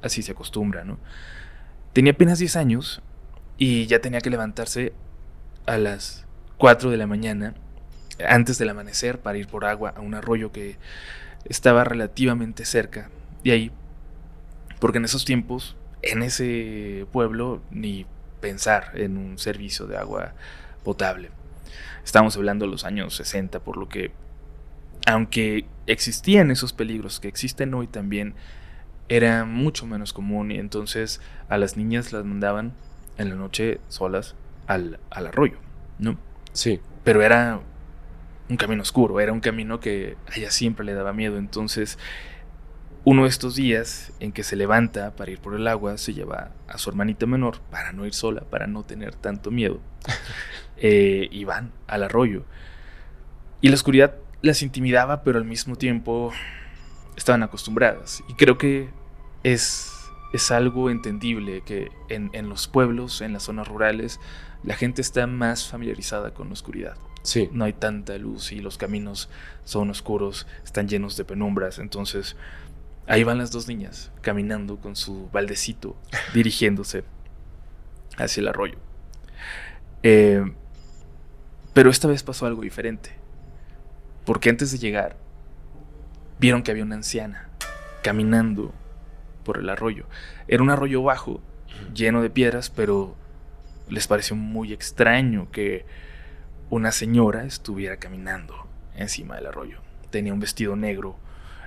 así se acostumbra, ¿no? Tenía apenas 10 años y ya tenía que levantarse a las 4 de la mañana, antes del amanecer, para ir por agua a un arroyo que estaba relativamente cerca de ahí, porque en esos tiempos, en ese pueblo, ni pensar en un servicio de agua potable. Estamos hablando de los años 60, por lo que, aunque existían esos peligros que existen hoy también, era mucho menos común, y entonces a las niñas las mandaban en la noche solas al arroyo, ¿no? Sí. Pero era un camino oscuro, era un camino que a ella siempre le daba miedo. Entonces, uno de estos días en que se levanta para ir por el agua, se lleva a su hermanita menor para no ir sola, para no tener tanto miedo, y van al arroyo. Y la oscuridad las intimidaba, pero al mismo tiempo estaban acostumbradas. Y creo que es algo entendible que en los pueblos, en las zonas rurales, la gente está más familiarizada con la oscuridad. Sí. No hay tanta luz y los caminos son oscuros, están llenos de penumbras. Entonces, ahí van las dos niñas, caminando con su baldecito, dirigiéndose hacia el arroyo. Pero esta vez pasó algo diferente, porque antes de llegar, vieron que había una anciana caminando por el arroyo. Era un arroyo bajo, lleno de piedras, pero les pareció muy extraño que una señora estuviera caminando encima del arroyo. Tenía un vestido negro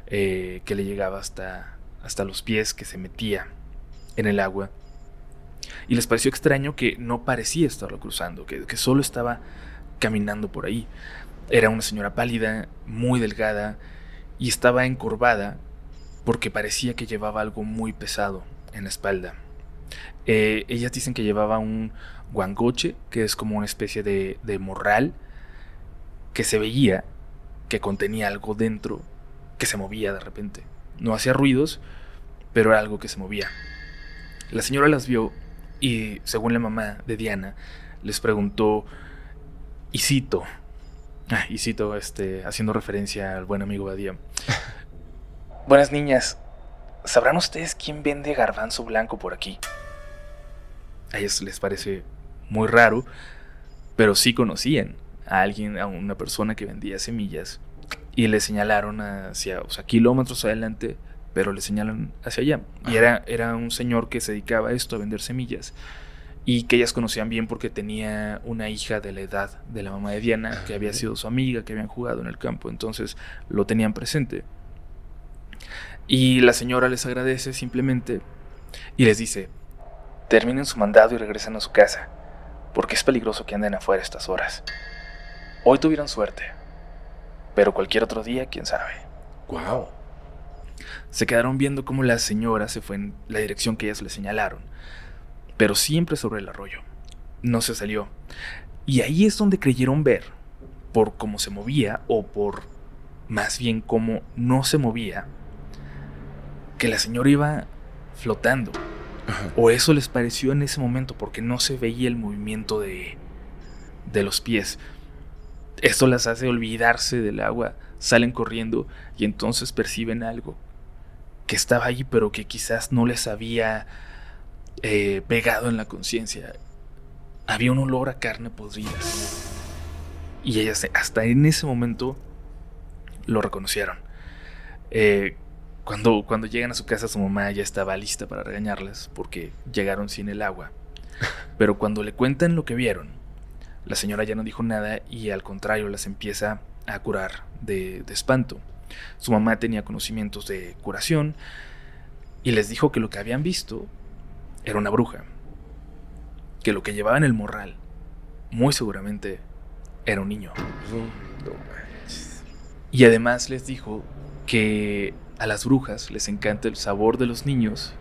que le llegaba hasta los pies, que se metía en el agua. Y les pareció extraño que no parecía estarlo cruzando, que solo estaba caminando por ahí. Era una señora pálida, muy delgada, y estaba encorvada porque parecía que llevaba algo muy pesado en la espalda. Ellas dicen que llevaba un guangoche, que es como una especie de morral, que se veía que contenía algo dentro, que se movía de repente. No hacía ruidos, pero era algo que se movía. La señora las vio y, según la mamá de Diana, les preguntó, y cito, haciendo referencia al buen amigo Badía: buenas niñas, ¿sabrán ustedes quién vende garbanzo blanco por aquí? A ellas les parece muy raro, pero sí conocían a alguien, a una persona que vendía semillas, y le señalaron hacia, o sea, kilómetros adelante, pero le señalan hacia allá. Y era un señor que se dedicaba a esto, a vender semillas, y que ellas conocían bien porque tenía una hija de la edad de la mamá de Diana, que había sido su amiga, que habían jugado en el campo, entonces lo tenían presente. Y la señora les agradece simplemente y les dice: terminen su mandado y regresen a su casa, porque es peligroso que anden afuera a estas horas. Hoy tuvieron suerte, pero cualquier otro día, quién sabe. Wow. Se quedaron viendo cómo la señora se fue en la dirección que ellas le señalaron, pero siempre sobre el arroyo. No se salió. Y ahí es donde creyeron ver, por cómo se movía, o por más bien cómo no se movía, que la señora iba flotando. O eso les pareció en ese momento, porque no se veía el movimiento de los pies. Esto las hace olvidarse del agua, salen corriendo y entonces perciben algo que estaba ahí, pero que quizás no les había pegado en la conciencia. Había un olor a carne podrida. Y ellas hasta en ese momento lo reconocieron. Cuando llegan a su casa, su mamá ya estaba lista para regañarlas porque llegaron sin el agua. Pero cuando le cuentan lo que vieron, la señora ya no dijo nada y al contrario las empieza a curar de espanto. Su mamá tenía conocimientos de curación y les dijo que lo que habían visto era una bruja, que lo que llevaba en el morral muy seguramente era un niño. No manches. Y además les dijo que a las brujas les encanta el sabor de los niños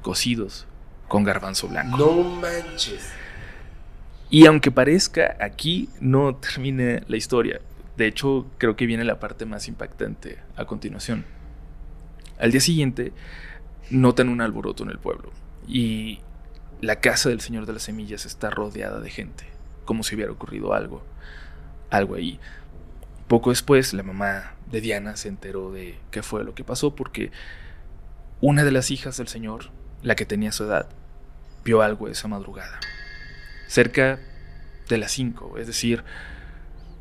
cocidos con garbanzo blanco. No manches. Y aunque parezca, aquí no termina la historia. De hecho, creo que viene la parte más impactante a continuación. Al día siguiente, notan un alboroto en el pueblo y la casa del señor de las semillas está rodeada de gente, como si hubiera ocurrido algo ahí. Poco después, la mamá de Diana se enteró de qué fue lo que pasó, porque Una de las hijas del señor, la que tenía su edad, vio algo esa madrugada. Cerca de las 5, es decir,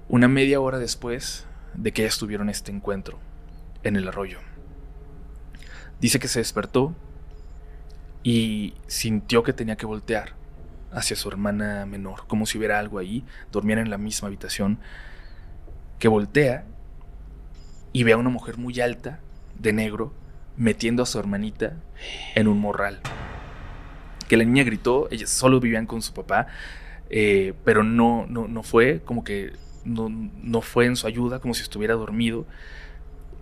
una media hora después de que ellas tuvieron este encuentro en el arroyo. Dice que se despertó y sintió que tenía que voltear hacia su hermana menor, como si hubiera algo ahí, dormían en la misma habitación, que voltea y ve a una mujer muy alta, de negro, metiendo a su hermanita en un morral. Que la niña gritó, ellas solo vivían con su papá, pero no fue, como que no fue en su ayuda, como si estuviera dormido.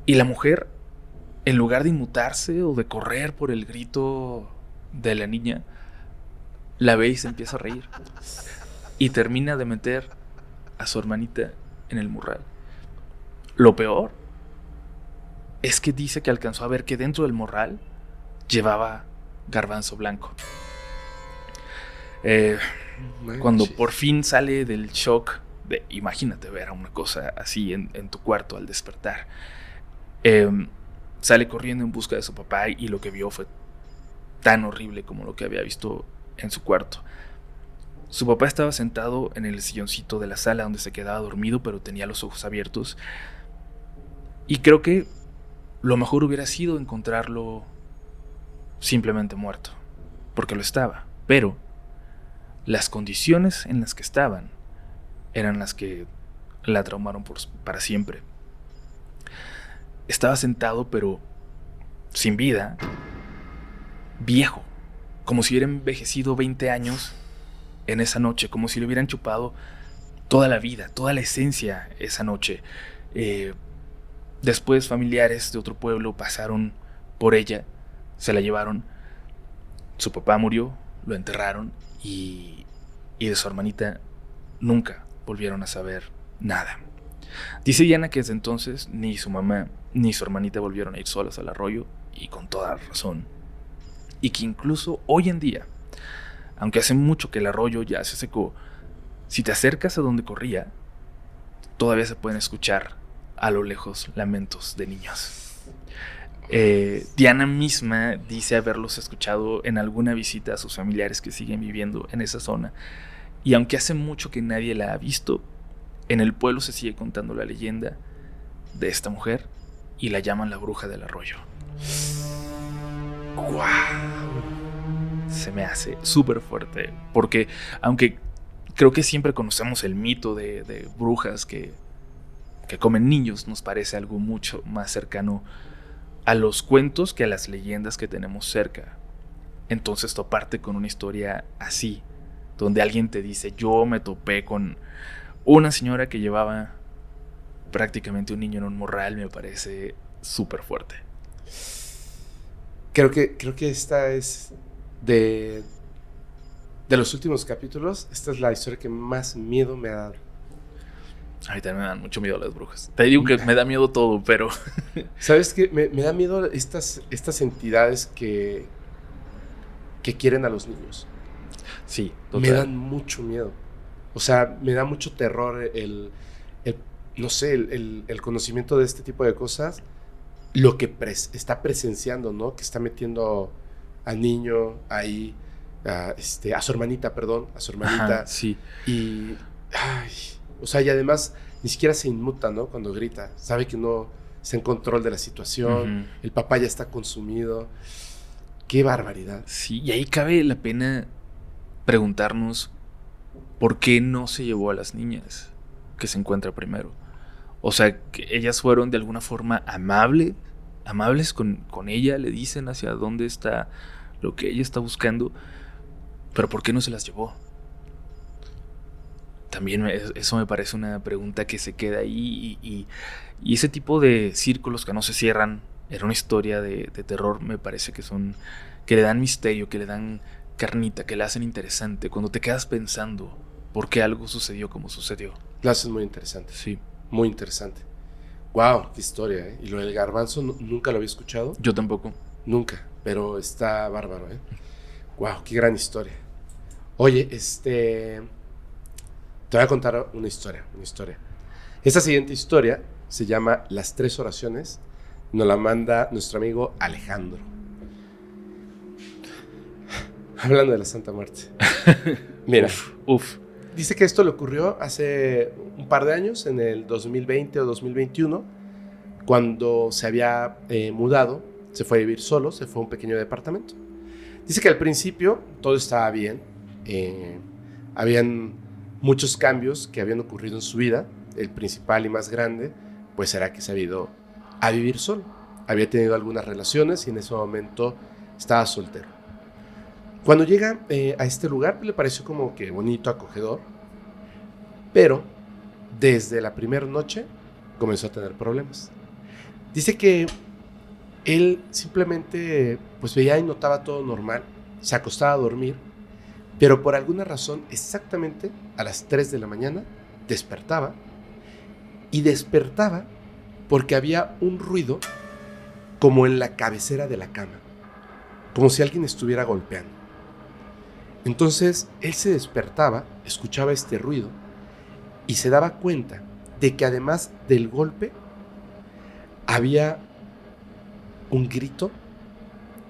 Y la mujer, en lugar de inmutarse o de correr por el grito de la niña, la ve y se empieza a reír. Y termina de meter a su hermanita en el morral. Lo peor es que dice que alcanzó a ver que dentro del morral llevaba garbanzo blanco. Cuando por fin sale del shock de, imagínate ver a una cosa así en tu cuarto al despertar, sale corriendo en busca de su papá y lo que vio fue tan horrible como lo que había visto en su cuarto. Su papá estaba sentado en el silloncito de la sala donde se quedaba dormido, pero tenía los ojos abiertos. Y creo que lo mejor hubiera sido encontrarlo simplemente muerto, porque lo estaba. Pero las condiciones en las que estaban eran las que la traumaron para siempre. Estaba sentado, pero sin vida, viejo, como si hubiera envejecido 20 años en esa noche, como si le hubieran chupado toda la vida, toda la esencia esa noche. Después familiares de otro pueblo pasaron por ella, se la llevaron, su papá murió, lo enterraron y de su hermanita nunca volvieron a saber nada. Dice Diana que desde entonces ni su mamá ni su hermanita volvieron a ir solas al arroyo, y con toda razón. Y que incluso hoy en día, aunque hace mucho que el arroyo ya se secó, si te acercas a donde corría, todavía se pueden escuchar a lo lejos lamentos de niños. Diana misma dice haberlos escuchado en alguna visita a sus familiares que siguen viviendo en esa zona. Y aunque hace mucho que nadie la ha visto, en el pueblo se sigue contando la leyenda de esta mujer y la llaman la bruja del arroyo. ¡Guau! Se me hace súper fuerte, porque aunque creo que siempre conocemos el mito de brujas que comen niños, nos parece algo mucho más cercano a los cuentos que a las leyendas que tenemos cerca. Entonces toparte con una historia así, donde alguien te dice, yo me topé con una señora que llevaba prácticamente un niño en un morral, me parece súper fuerte. Creo que esta es de los últimos capítulos, esta es la historia que más miedo me ha dado. A mí también me dan mucho miedo las brujas. Te digo que me da miedo todo, pero... ¿Sabes qué? Me da miedo estas entidades que quieren a los niños. Sí, total. Me dan mucho miedo. O sea, me da mucho terror el conocimiento de este tipo de cosas. Lo que está presenciando, ¿no? Que está metiendo al niño ahí, a su hermanita, perdón, a su hermanita. Ajá, sí. Y, o sea, y además ni siquiera se inmuta, ¿no? Cuando grita, sabe que no está en control de la situación, Uh-huh. El papá ya está consumido. ¡Qué barbaridad! Sí, y ahí cabe la pena preguntarnos por qué no se llevó a las niñas que se encuentra primero. O sea, que ellas fueron de alguna forma amables con ella, le dicen hacia dónde está lo que ella está buscando, pero ¿por qué no se las llevó? También eso me parece una pregunta que se queda ahí, y ese tipo de círculos que no se cierran en una historia de terror me parece que le dan misterio, que le dan carnita, que la hacen interesante, cuando te quedas pensando por qué algo sucedió como sucedió. Lo hacen muy interesante. Sí. Muy interesante. ¡Wow! ¡Qué historia! ¿Eh? Y lo del garbanzo nunca lo había escuchado. Yo tampoco. Nunca, pero está bárbaro, ¿eh? ¡Wow! ¡Qué gran historia! Oye, te voy a contar una historia. Esta siguiente historia se llama Las 3 oraciones. Nos la manda nuestro amigo Alejandro. Hablando de la Santa Muerte. Mira, Uf. dice que esto le ocurrió hace un par de años, en el 2020 o 2021, cuando se había mudado, se fue a vivir solo, se fue a un pequeño departamento. Dice que al principio todo estaba bien, habían muchos cambios que habían ocurrido en su vida. El principal y más grande, pues era que se había ido a vivir solo. Había tenido algunas relaciones y en ese momento estaba soltero. Cuando llega a este lugar, le pareció como que bonito, acogedor, pero desde la primera noche comenzó a tener problemas. Dice que él simplemente pues veía y notaba todo normal, se acostaba a dormir, pero por alguna razón exactamente a las 3 de la mañana despertaba, y despertaba porque había un ruido como en la cabecera de la cama, como si alguien estuviera golpeando. Entonces él se despertaba, escuchaba este ruido y se daba cuenta de que además del golpe había un grito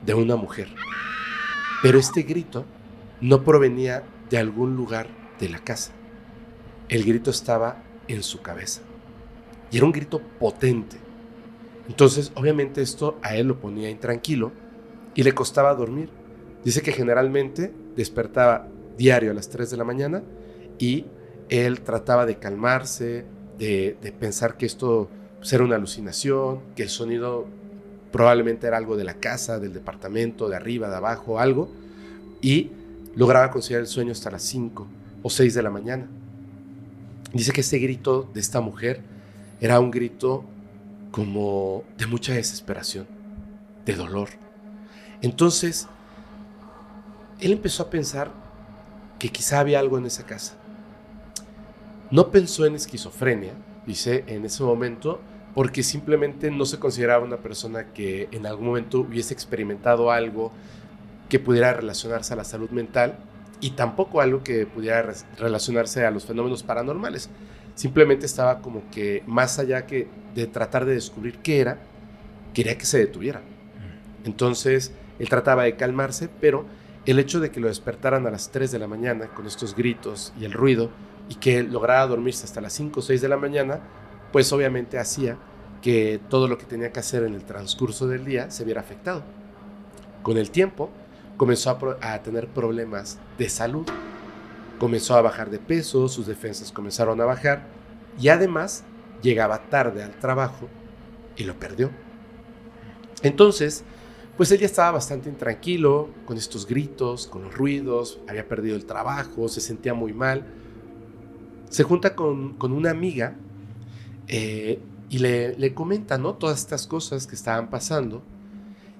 de una mujer. Pero este grito no provenía de algún lugar de la casa. El grito estaba en su cabeza. Y era un grito potente. Entonces, obviamente esto a él lo ponía intranquilo y le costaba dormir. Dice que generalmente despertaba diario a las 3 de la mañana y él trataba de calmarse, de pensar que esto pues, era una alucinación, que el sonido probablemente era algo de la casa, del departamento, de arriba, de abajo, algo, y lograba conciliar el sueño hasta las 5 o 6 de la mañana. Dice que ese grito de esta mujer era un grito como de mucha desesperación, de dolor. Entonces, él empezó a pensar que quizá había algo en esa casa. No pensó en esquizofrenia, dice, en ese momento, porque simplemente no se consideraba una persona que en algún momento hubiese experimentado algo que pudiera relacionarse a la salud mental y tampoco algo que pudiera relacionarse a los fenómenos paranormales. Simplemente estaba como que más allá que de tratar de descubrir qué era, quería que se detuviera. Entonces, él trataba de calmarse, pero el hecho de que lo despertaran a las 3 de la mañana con estos gritos y el ruido y que lograra dormirse hasta las 5 o 6 de la mañana, pues obviamente hacía que todo lo que tenía que hacer en el transcurso del día se viera afectado. Con el tiempo, comenzó a tener problemas de salud, comenzó a bajar de peso, sus defensas comenzaron a bajar y además llegaba tarde al trabajo y lo perdió. Entonces, pues él ya estaba bastante intranquilo con estos gritos, con los ruidos, había perdido el trabajo, se sentía muy mal. Se junta con una amiga y le comenta, ¿no?, todas estas cosas que estaban pasando,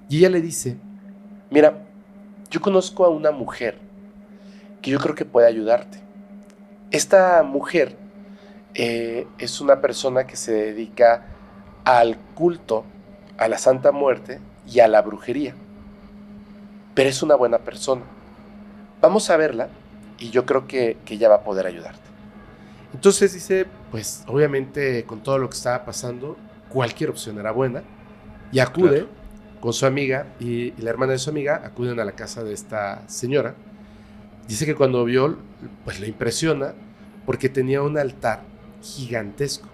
y ella le dice: mira, yo conozco a una mujer que yo creo que puede ayudarte. Esta mujer es una persona que se dedica al culto a la Santa Muerte y a la brujería, pero es una buena persona. Vamos a verla y yo creo que ella va a poder ayudarte. Entonces dice, pues obviamente con todo lo que estaba pasando, cualquier opción era buena, y acude con su amiga y la hermana de su amiga, acuden a la casa de esta señora. Dice que cuando vio, pues le impresiona porque tenía un altar gigantesco.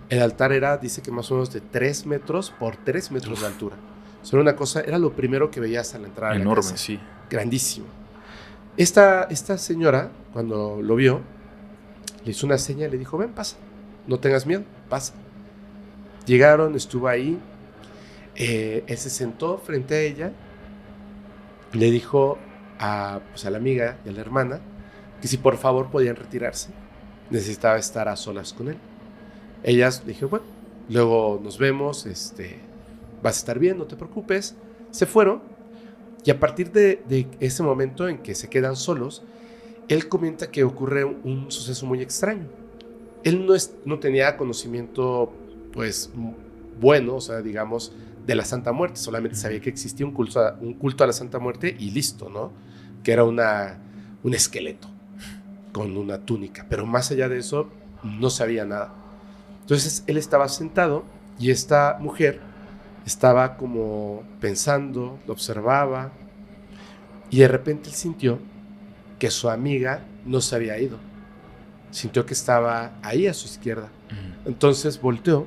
El altar era, dice que más o menos de 3 metros por 3 metros de altura. O sea, era una cosa, era lo primero que veías a la entrada de la casa. Enorme, sí. Grandísimo. Esta señora, cuando lo vio, le hizo una seña y le dijo: ven, pasa, no tengas miedo, pasa. Llegaron, estuvo ahí, él se sentó frente a ella, le dijo a la amiga y a la hermana que si por favor podían retirarse, necesitaba estar a solas con él. Ellas le dijeron: bueno, luego nos vemos, vas a estar bien, no te preocupes. Se fueron, y a partir de ese momento en que se quedan solos, él comenta que ocurre un suceso muy extraño. Él no tenía conocimiento, pues, bueno, o sea, digamos, de la Santa Muerte. Solamente sabía que existía un culto a la Santa Muerte y listo, ¿no? Que era un esqueleto con una túnica. Pero más allá de eso, no sabía nada. Entonces, él estaba sentado y esta mujer estaba como pensando, lo observaba, Y de repente él sintió que su amiga no se había ido. Sintió que estaba ahí a su izquierda. Entonces volteó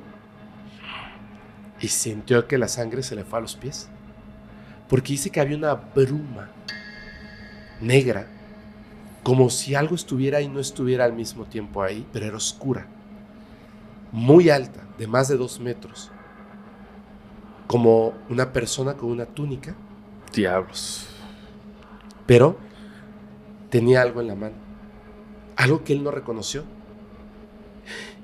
y sintió que la sangre se le fue a los pies. Porque dice que había una bruma negra, como si algo estuviera y no estuviera al mismo tiempo ahí, pero era oscura, muy alta, de más de 2 metros, como una persona con una túnica. Diablos. Pero tenía algo en la mano, algo que él no reconoció.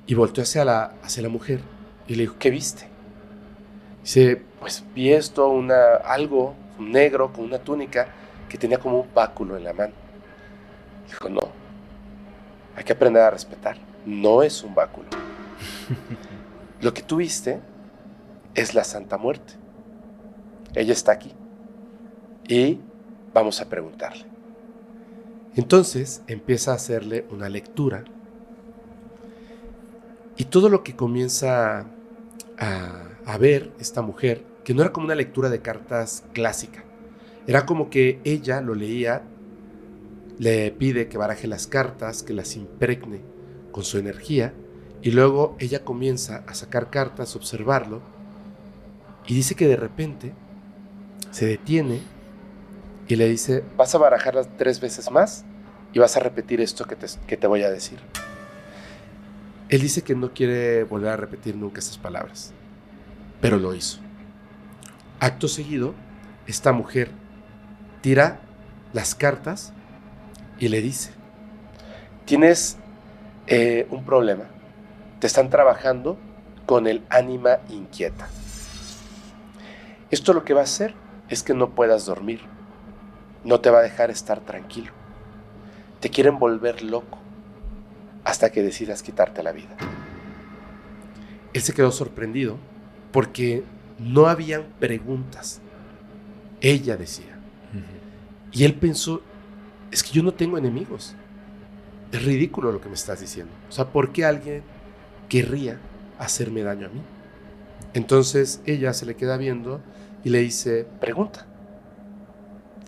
Y volteó hacia la mujer y le dijo: ¿qué viste? Dice: pues vi esto, algo negro con una túnica que tenía como un báculo en la mano. Dijo: no, hay que aprender a respetar. No es un báculo. Lo que tú viste es la Santa Muerte. Ella está aquí y vamos a preguntarle. Entonces empieza a hacerle una lectura y todo lo que comienza a ver esta mujer, que no era como una lectura de cartas clásica, era como que ella lo leía, le pide que baraje las cartas, que las impregne con su energía, y luego ella comienza a sacar cartas, observarlo, y dice que de repente se detiene y le dice: vas a barajarlas 3 veces más y vas a repetir esto que te voy a decir. Él dice que no quiere volver a repetir nunca esas palabras, pero lo hizo. Acto seguido, esta mujer tira las cartas y le dice: tienes un problema. Te están trabajando con el ánima inquieta. Esto lo que va a hacer es que no puedas dormir. No te va a dejar estar tranquilo. Te quieren volver loco hasta que decidas quitarte la vida. Él se quedó sorprendido porque no habían preguntas. Ella decía. Y él pensó: es que yo no tengo enemigos. Es ridículo lo que me estás diciendo. O sea, ¿por qué alguien querría hacerme daño a mí? Entonces ella se le queda viendo y le dice: pregunta.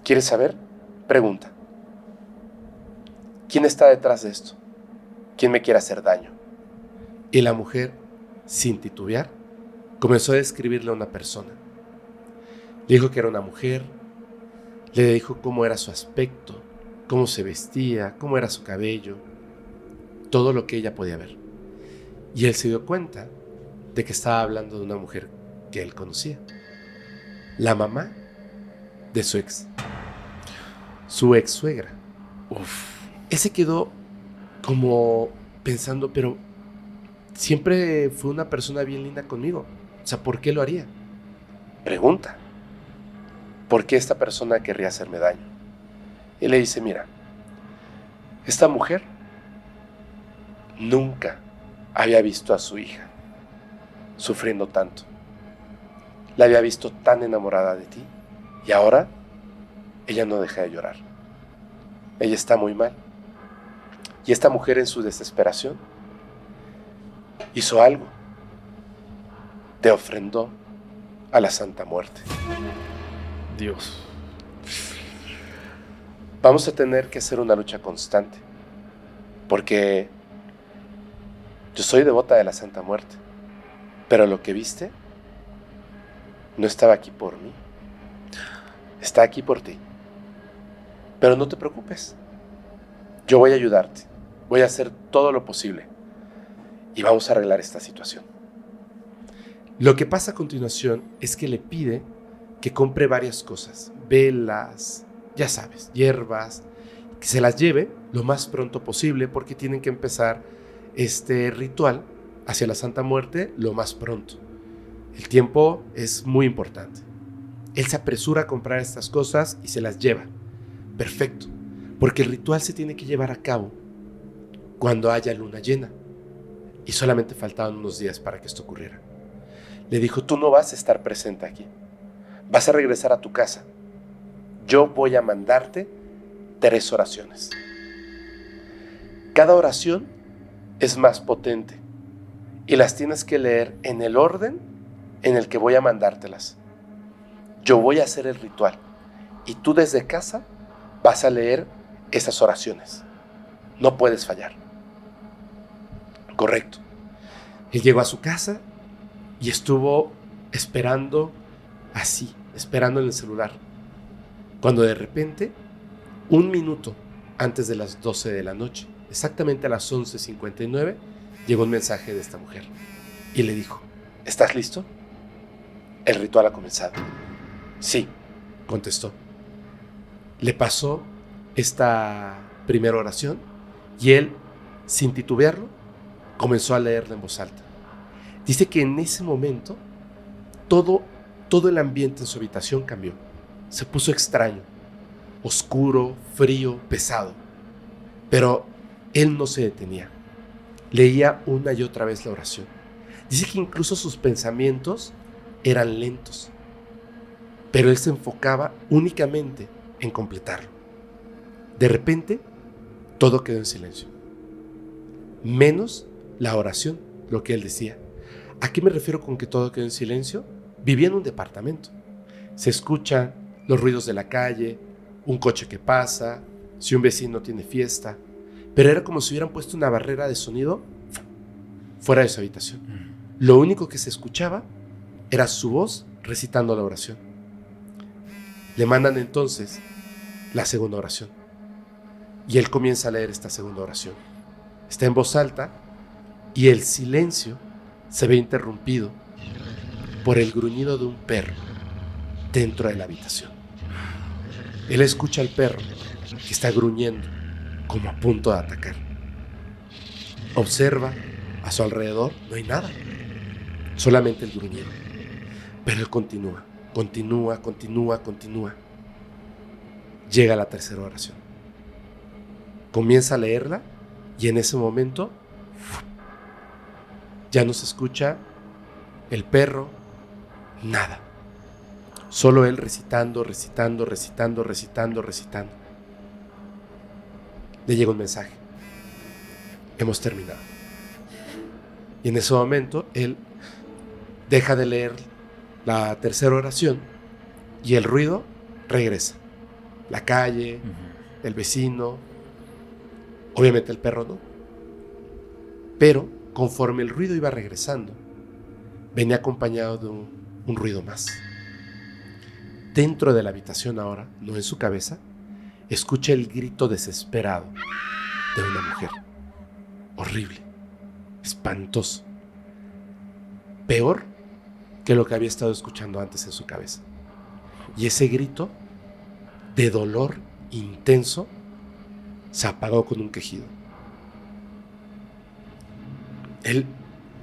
¿Quieres saber? Pregunta. ¿Quién está detrás de esto? ¿Quién me quiere hacer daño? Y la mujer, sin titubear, comenzó a describirle a una persona. Le dijo que era una mujer, le dijo cómo era su aspecto, cómo se vestía, cómo era su cabello, todo lo que ella podía ver. Y él se dio cuenta de que estaba hablando de una mujer que él conocía, la mamá de su ex suegra. Él se quedó como pensando: pero siempre fue una persona bien linda conmigo, o sea, ¿por qué lo haría? Pregunta: ¿por qué esta persona querría hacerme daño? Y le dice: mira, esta mujer nunca había visto a su hija sufriendo tanto. La había visto tan enamorada de ti y ahora ella no deja de llorar. Ella está muy mal. Y esta mujer, en su desesperación, hizo algo. Te ofrendó a la Santa Muerte. Dios. Vamos a tener que hacer una lucha constante, porque yo soy devota de la Santa Muerte, pero lo que viste no estaba aquí por mí, está aquí por ti. Pero no te preocupes, yo voy a ayudarte, voy a hacer todo lo posible y vamos a arreglar esta situación. Lo que pasa a continuación es que le pide que compre varias cosas, velas, ya sabes, hierbas, que se las lleve lo más pronto posible porque tienen que empezar este ritual hacia la Santa Muerte lo más pronto. El tiempo es muy importante. Él se apresura a comprar estas cosas y se las lleva. Perfecto, porque el ritual se tiene que llevar a cabo cuando haya luna llena y solamente faltaban unos días para que esto ocurriera. Le dijo: tú no vas a estar presente aquí, vas a regresar a tu casa. Yo voy a mandarte 3 oraciones. Cada oración es más potente y las tienes que leer en el orden en el que voy a mandártelas. Yo voy a hacer el ritual y tú desde casa vas a leer esas oraciones. No puedes fallar. Correcto. Él llegó a su casa y estuvo esperando así, esperando en el celular. Cuando de repente, un minuto antes de las 12 de la noche, exactamente a las 11:59, llegó un mensaje de esta mujer y le dijo: ¿estás listo? El ritual ha comenzado. Sí, contestó. Le pasó esta primera oración y él, sin titubearlo, comenzó a leerla en voz alta. Dice que en ese momento todo el ambiente en su habitación cambió. Se puso extraño, oscuro, frío, pesado. Pero él no se detenía. Leía una y otra vez la oración. Dice que incluso sus pensamientos eran lentos, pero él se enfocaba únicamente en completarlo. De repente, todo quedó en silencio, menos la oración, lo que él decía. ¿A qué me refiero con que todo quedó en silencio? Vivía en un departamento. Se escuchan los ruidos de la calle, un coche que pasa, si un vecino tiene fiesta, pero era como si hubieran puesto una barrera de sonido fuera de su habitación. Lo único que se escuchaba era su voz recitando la oración. Le mandan entonces la segunda oración y él comienza a leer esta segunda oración. Está en voz alta y el silencio se ve interrumpido por el gruñido de un perro dentro de la habitación. Él escucha al perro que está gruñendo como a punto de atacar. Observa a su alrededor, no hay nada, solamente el gruñido. Pero él continúa. Llega a la tercera oración. Comienza a leerla y en ese momento ya no se escucha el perro, nada. Solo él recitando. Le llega un mensaje: hemos terminado. Y en ese momento él deja de leer la tercera oración y el ruido regresa. La calle, el vecino, obviamente el perro no. Pero conforme el ruido iba regresando, venía acompañado de un ruido más. Dentro de la habitación ahora, no en su cabeza, escucha el grito desesperado de una mujer. Horrible, espantoso. Peor que lo que había estado escuchando antes en su cabeza. Y ese grito de dolor intenso se apagó con un quejido. Él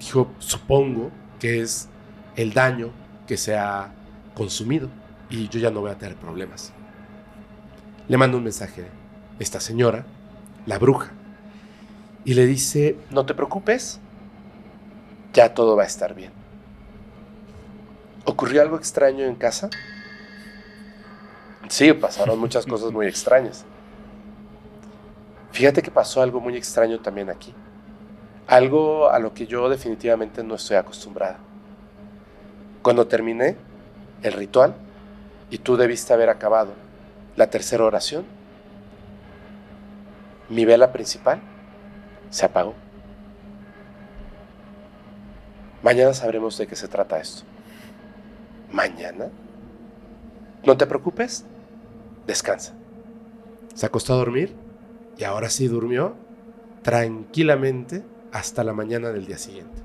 dijo: supongo que es el daño que se ha consumido y yo ya no voy a tener problemas. Le manda un mensaje esta señora, la bruja, y le dice: no te preocupes, ya todo va a estar bien. ¿Ocurrió algo extraño en casa? Sí, pasaron muchas cosas muy extrañas. Fíjate que pasó algo muy extraño también aquí. Algo a lo que yo definitivamente no estoy acostumbrada. Cuando terminé el ritual y tú debiste haber acabado la tercera oración, mi vela principal se apagó. Mañana sabremos de qué se trata esto. ¿Mañana? No te preocupes, descansa. Se acostó a dormir y ahora sí durmió tranquilamente hasta la mañana del día siguiente,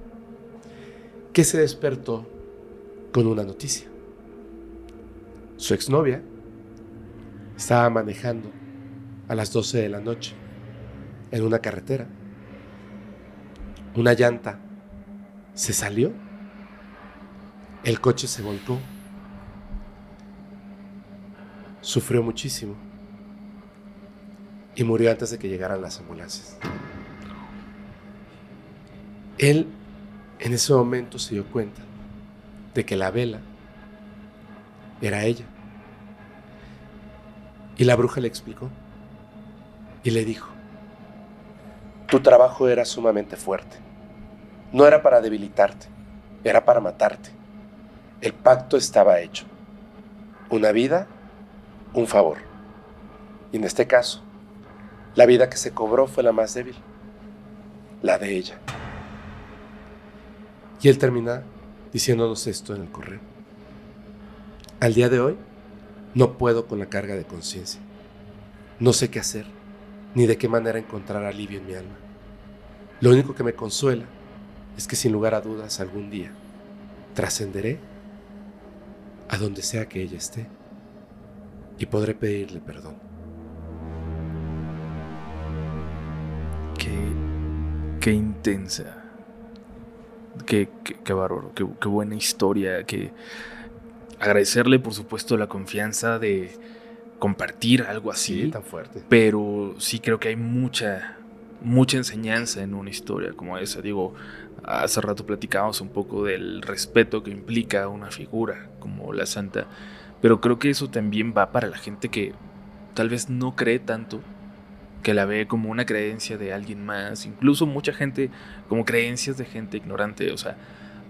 que se despertó con una noticia. Su exnovia estaba manejando a las 12 de la noche en una carretera. Una llanta se salió, el coche se volcó, sufrió muchísimo y murió antes de que llegaran las ambulancias. Él en ese momento se dio cuenta de que la vela era ella. Y la bruja le explicó y le dijo: tu trabajo era sumamente fuerte. No era para debilitarte, era para matarte. El pacto estaba hecho. Una vida, un favor. Y en este caso, la vida que se cobró fue la más débil, la de ella. Y él termina diciéndonos esto en el correo. Al día de hoy, no puedo con la carga de conciencia. No sé qué hacer, ni de qué manera encontrar alivio en mi alma. Lo único que me consuela es que sin lugar a dudas algún día trascenderé a donde sea que ella esté y podré pedirle perdón. Qué intensa. Qué bárbaro, qué buena historia. Agradecerle, por supuesto, la confianza de compartir algo así. Sí, tan fuerte. Pero sí creo que hay mucha enseñanza en una historia como esa. Digo, hace rato platicábamos un poco del respeto que implica una figura como la santa, pero creo que eso también va para la gente que tal vez no cree tanto, que la ve como una creencia de alguien más, incluso mucha gente como creencias de gente ignorante. O sea,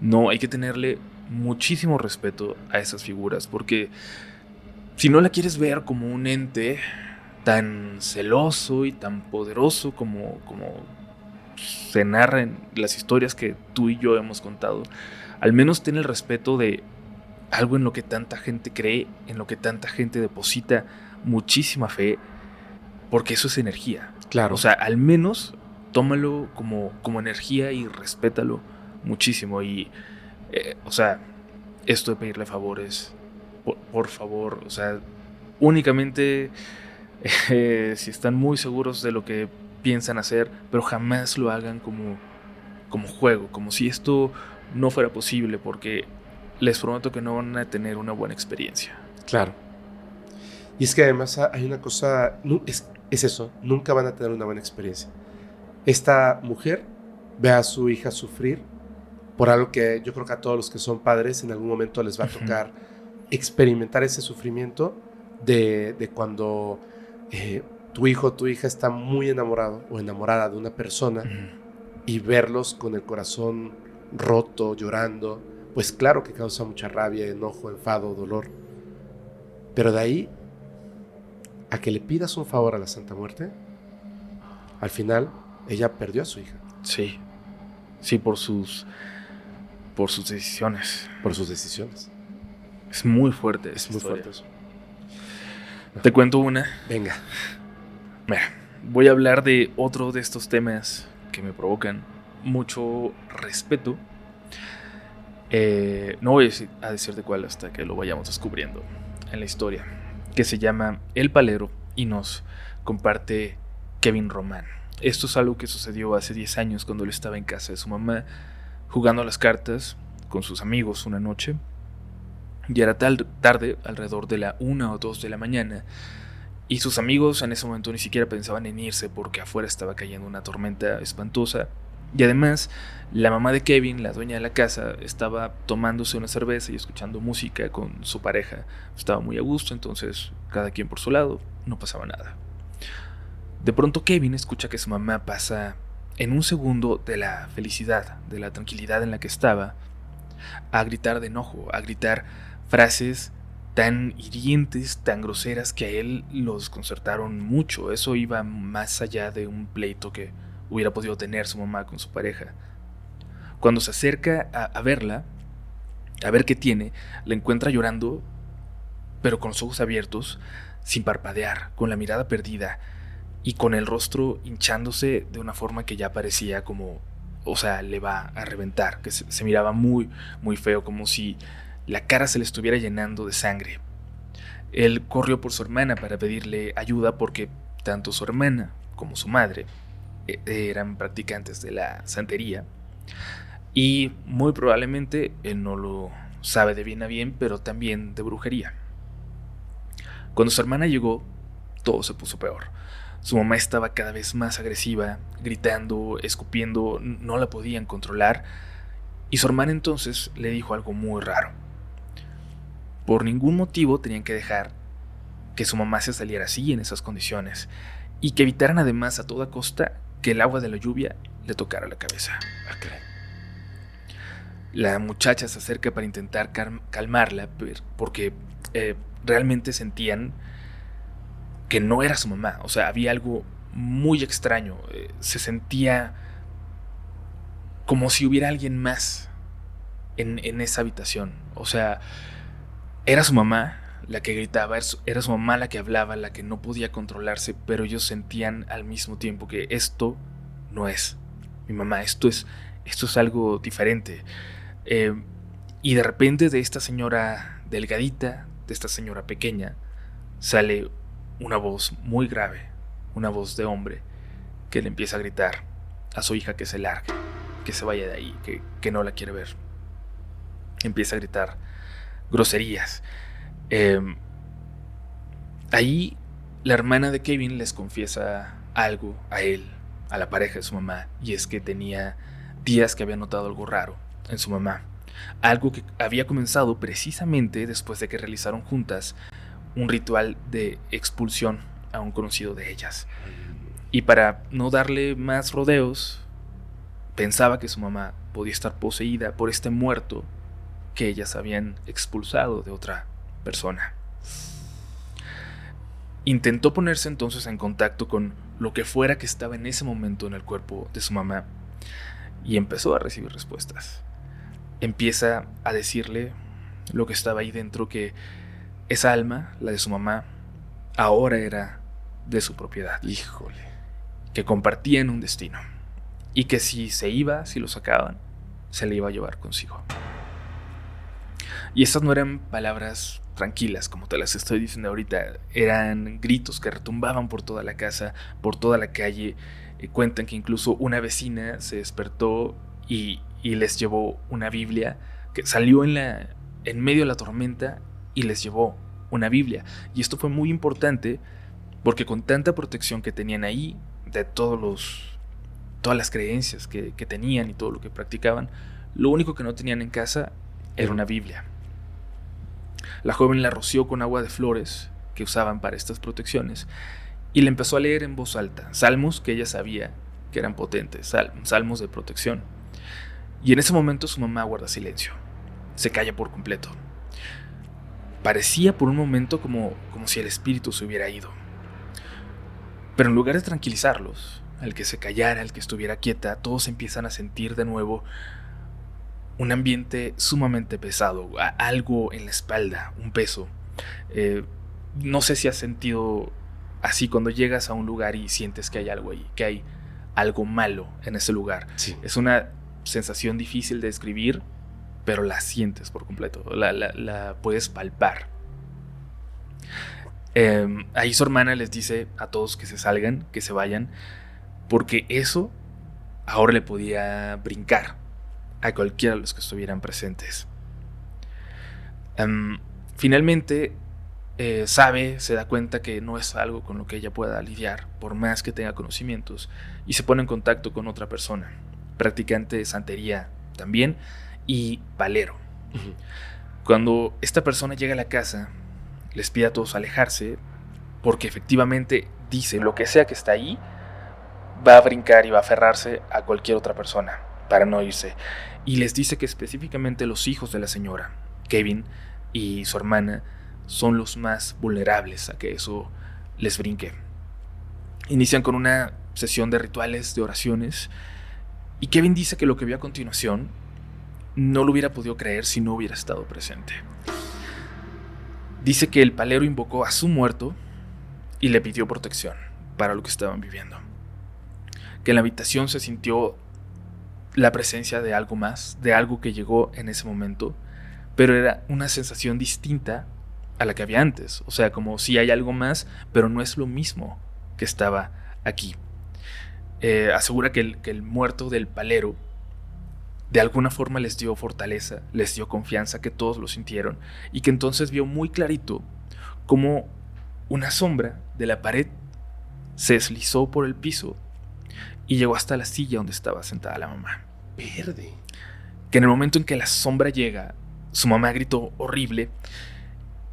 no, hay que tenerle muchísimo respeto a esas figuras, porque si no la quieres ver como un ente tan celoso y tan poderoso como se narra en las historias que tú y yo hemos contado, al menos ten el respeto de algo en lo que tanta gente cree, en lo que tanta gente deposita muchísima fe, porque eso es energía. Claro. O sea, al menos tómalo como energía y respétalo muchísimo. Y, o sea, esto de pedirle favores, por favor, o sea, únicamente si están muy seguros de lo que piensan hacer, pero jamás lo hagan como juego, como si esto no fuera posible, porque les prometo que no van a tener una buena experiencia. Claro. Y es que además hay una cosa, es eso, nunca van a tener una buena experiencia. Esta mujer ve a su hija sufrir por algo que yo creo que a todos los que son padres en algún momento les va a tocar experimentar ese sufrimiento de cuando tu hijo o tu hija está muy enamorado o enamorada de una persona y verlos con el corazón roto, llorando, pues claro que causa mucha rabia, enojo, enfado, dolor. Pero de ahí a que le pidas un favor a la Santa Muerte, al final ella perdió a su hija. Sí, por sus decisiones. Por sus decisiones. Es muy fuerte. Es muy fuerte eso. Te cuento una. Venga. Mira, voy a hablar de otro de estos temas que me provocan mucho respeto. No voy a decir de cuál hasta que lo vayamos descubriendo en la historia, que se llama El Palero y nos comparte Kevin Román. Esto es algo que sucedió hace 10 años cuando él estaba en casa de su mamá jugando a las cartas con sus amigos una noche. Ya era tarde, alrededor de la 1 o 2 de la mañana, y sus amigos en ese momento ni siquiera pensaban en irse porque afuera estaba cayendo una tormenta espantosa. Y además, la mamá de Kevin, la dueña de la casa, estaba tomándose una cerveza y escuchando música con su pareja. Estaba muy a gusto, entonces cada quien por su lado, no pasaba nada. De pronto Kevin escucha que su mamá pasa en un segundo de la felicidad, de la tranquilidad en la que estaba, a gritar de enojo, a gritar frases tan hirientes, tan groseras, que a él lo desconcertaron mucho. Eso iba más allá de un pleito que hubiera podido tener su mamá con su pareja. Cuando se acerca a verla, a ver qué tiene, la encuentra llorando, pero con los ojos abiertos, sin parpadear, con la mirada perdida y con el rostro hinchándose de una forma que ya parecía como, o sea, le va a reventar, que se miraba muy, muy feo, como si la cara se le estuviera llenando de sangre. Él corrió por su hermana para pedirle ayuda porque tanto su hermana como su madre eran practicantes de la santería, y muy probablemente él no lo sabe de bien a bien, pero también de brujería. Cuando su hermana llegó, todo se puso peor. Su mamá estaba cada vez más agresiva, gritando, escupiendo, no la podían controlar, y su hermana entonces le dijo algo muy raro. Por ningún motivo tenían que dejar que su mamá se saliera así, en esas condiciones, y que evitaran además a toda costa que el agua de la lluvia le tocara la cabeza. La muchacha se acerca para intentar calmarla, porque realmente sentían que no era su mamá. O sea, había algo muy extraño. Se sentía como si hubiera alguien más en esa habitación. O sea, era su mamá la que gritaba, era su mamá la que hablaba, la que no podía controlarse, pero ellos sentían al mismo tiempo que esto no es mi mamá, esto es algo diferente. Y de repente de esta señora delgadita, de esta señora pequeña, sale una voz muy grave, una voz de hombre, que le empieza a gritar a su hija que se largue, que se vaya de ahí, que no la quiere ver. Empieza a gritar groserías. Ahí la hermana de Kevin les confiesa algo a él, a la pareja de su mamá, y es que tenía días que había notado algo raro en su mamá, algo que había comenzado precisamente después de que realizaron juntas un ritual de expulsión a un conocido de ellas. Y para no darle más rodeos, pensaba que su mamá podía estar poseída por este muerto que ellas habían expulsado de otra persona. Intentó ponerse entonces en contacto con lo que fuera que estaba en ese momento en el cuerpo de su mamá y empezó a recibir respuestas. Empieza a decirle lo que estaba ahí dentro, que esa alma, la de su mamá, ahora era de su propiedad. Híjole. Que compartían un destino y que si se iba, si lo sacaban, se le iba a llevar consigo. Y estas no eran palabras tranquilas como te las estoy diciendo ahorita, eran gritos que retumbaban por toda la casa, por toda la calle. Cuentan que incluso una vecina se despertó y les llevó una Biblia, que salió en medio de la tormenta y les llevó una Biblia. Y esto fue muy importante porque con tanta protección que tenían ahí, de todas las creencias que tenían y todo lo que practicaban, lo único que no tenían en casa era una Biblia. La joven la roció con agua de flores que usaban para estas protecciones y le empezó a leer en voz alta salmos que ella sabía que eran potentes, salmos de protección. Y en ese momento su mamá guarda silencio, se calla por completo. Parecía por un momento como si el espíritu se hubiera ido. Pero en lugar de tranquilizarlos, al que se callara, al que estuviera quieta, todos empiezan a sentir de nuevo un ambiente sumamente pesado, algo en la espalda, un peso. No sé si has sentido así cuando llegas a un lugar y sientes que hay algo ahí, que hay algo malo en ese lugar. Sí. Es una sensación difícil de describir, pero la sientes por completo, la puedes palpar. Ahí su hermana les dice a todos que se salgan, que se vayan, porque eso ahora le podía brincar a cualquiera de los que estuvieran presentes. Finalmente se da cuenta que no es algo con lo que ella pueda lidiar, por más que tenga conocimientos, y se pone en contacto con otra persona, practicante de santería también, y palero. Uh-huh. Cuando esta persona llega a la casa, les pide a todos alejarse, porque efectivamente dice, lo que sea que está ahí, va a brincar y va a aferrarse a cualquier otra persona, para no irse. Y les dice que específicamente los hijos de la señora, Kevin y su hermana, son los más vulnerables a que eso les brinque. Inician con una sesión de rituales, de oraciones, y Kevin dice que lo que vio a continuación no lo hubiera podido creer si no hubiera estado presente. Dice que el palero invocó a su muerto y le pidió protección para lo que estaban viviendo. Que en la habitación se sintió la presencia de algo más, de algo que llegó en ese momento, pero era una sensación distinta a la que había antes. O sea, como si hay algo más, pero no es lo mismo que estaba aquí. Asegura que el muerto del palero de alguna forma les dio fortaleza, les dio confianza, que todos lo sintieron, y que entonces vio muy clarito cómo una sombra de la pared se deslizó por el piso y llegó hasta la silla donde estaba sentada la mamá. Verde. Que en el momento en que la sombra llega, su mamá gritó horrible,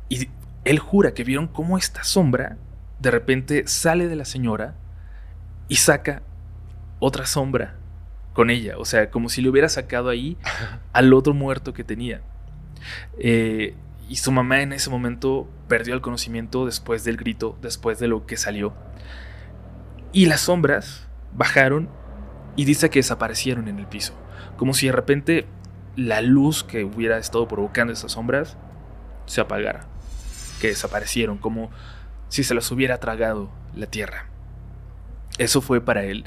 y él jura que vieron cómo esta sombra de repente sale de la señora y saca otra sombra con ella, o sea, como si le hubiera sacado ahí al otro muerto que tenía. Y Y su mamá en ese momento perdió el conocimiento después del grito, después de lo que salió. Y las sombras bajaron y dice que desaparecieron en el piso. Como si de repente la luz que hubiera estado provocando esas sombras se apagara. Que desaparecieron, como si se las hubiera tragado la tierra. Eso fue para él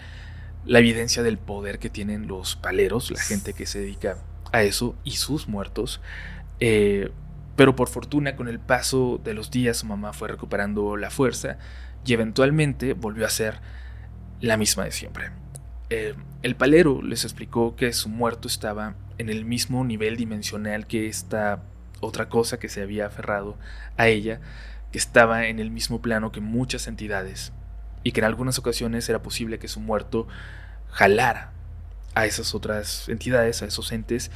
la evidencia del poder que tienen los paleros, la gente que se dedica a eso, y sus muertos. Pero por fortuna, con el paso de los días, su mamá fue recuperando la fuerza y eventualmente volvió a ser la misma de siempre. El palero les explicó que su muerto estaba en el mismo nivel dimensional que esta otra cosa que se había aferrado a ella, que estaba en el mismo plano que muchas entidades, y que en algunas ocasiones era posible que su muerto jalara a esas otras entidades, a esos entes,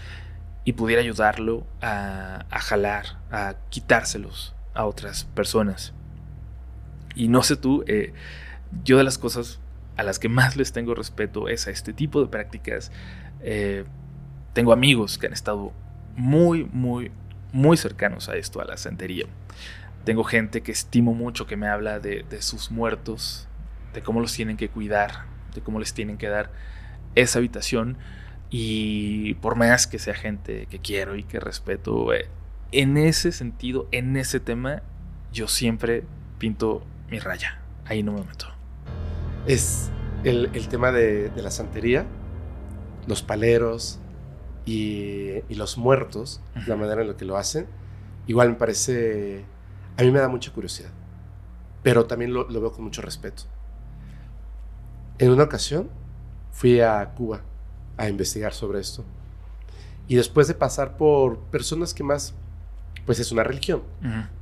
y pudiera ayudarlo a jalar, a quitárselos a otras personas. Y no sé tú, yo de las cosas a las que más les tengo respeto es a este tipo de prácticas. Tengo amigos que han estado muy, muy, muy cercanos a esto, a la santería. Tengo gente que estimo mucho que me habla de sus muertos, de cómo los tienen que cuidar, de cómo les tienen que dar esa habitación. Y por más que sea gente que quiero y que respeto, en ese sentido, en ese tema, yo siempre pinto mi raya. Ahí no me meto. Es el tema de la santería, los paleros y los muertos, la manera en la que lo hacen. Igual me parece, a mí me da mucha curiosidad, pero también lo veo con mucho respeto. En una ocasión fui a Cuba a investigar sobre esto, y después de pasar por personas que más, pues es una religión,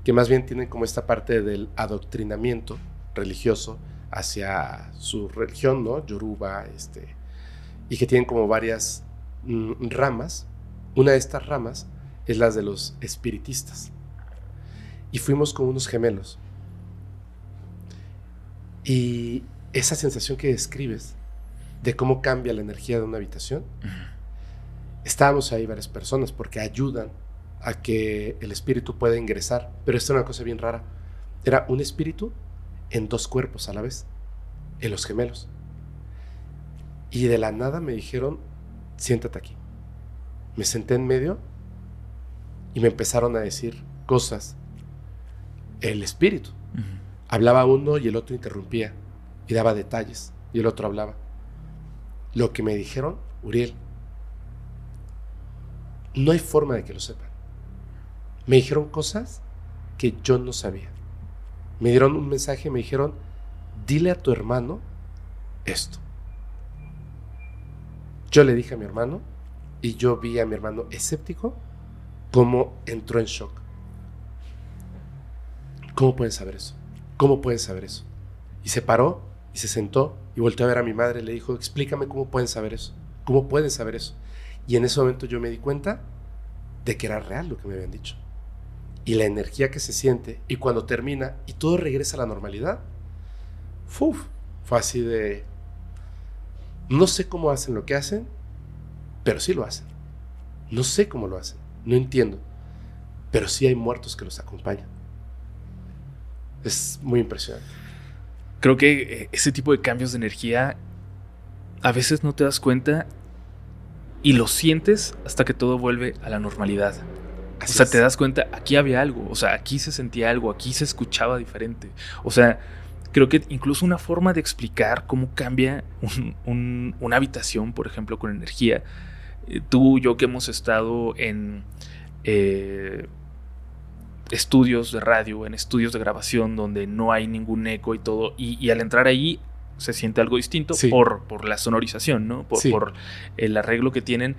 que más bien tienen como esta parte del adoctrinamiento religioso hacia su religión, ¿no? Yoruba, y que tienen como varias ramas. Una de estas ramas es la de los espiritistas. Y fuimos con unos gemelos. Y esa sensación que describes de cómo cambia la energía de una habitación, estábamos ahí varias personas porque ayudan a que el espíritu pueda ingresar. Pero esto era una cosa bien rara. Era un espíritu en dos cuerpos a la vez, en los gemelos. Y de la nada me dijeron, siéntate aquí. Me senté en medio y me empezaron a decir cosas. El espíritu. Hablaba uno y el otro interrumpía y daba detalles y el otro hablaba. Lo que me dijeron, Uriel, no hay forma de que lo sepan. Me dijeron cosas que yo no sabía. Me dieron un mensaje, me dijeron, dile a tu hermano esto. Yo le dije a mi hermano y yo vi a mi hermano escéptico cómo entró en shock. ¿Cómo pueden saber eso? ¿Cómo pueden saber eso? Y se paró y se sentó y volteó a ver a mi madre y le dijo, explícame cómo pueden saber eso. ¿Cómo pueden saber eso? Y en ese momento yo me di cuenta de que era real lo que me habían dicho. Y la energía que se siente, y cuando termina y todo regresa a la normalidad, fue así de, no sé cómo hacen lo que hacen, pero sí lo hacen. No sé cómo lo hacen, no entiendo, pero sí hay muertos que los acompañan. Es muy impresionante. Creo que ese tipo de cambios de energía a veces no te das cuenta y lo sientes hasta que todo vuelve a la normalidad. Así o sea, es. te das cuenta, aquí había algo, o sea, aquí se sentía algo, aquí se escuchaba diferente. O sea, creo que incluso una forma de explicar cómo cambia una habitación, por ejemplo, con energía. Tú y yo que hemos estado en estudios de radio, en estudios de grabación donde no hay ningún eco y todo, y al entrar ahí se siente algo distinto, sí, por la sonorización, ¿no? Por el arreglo que tienen.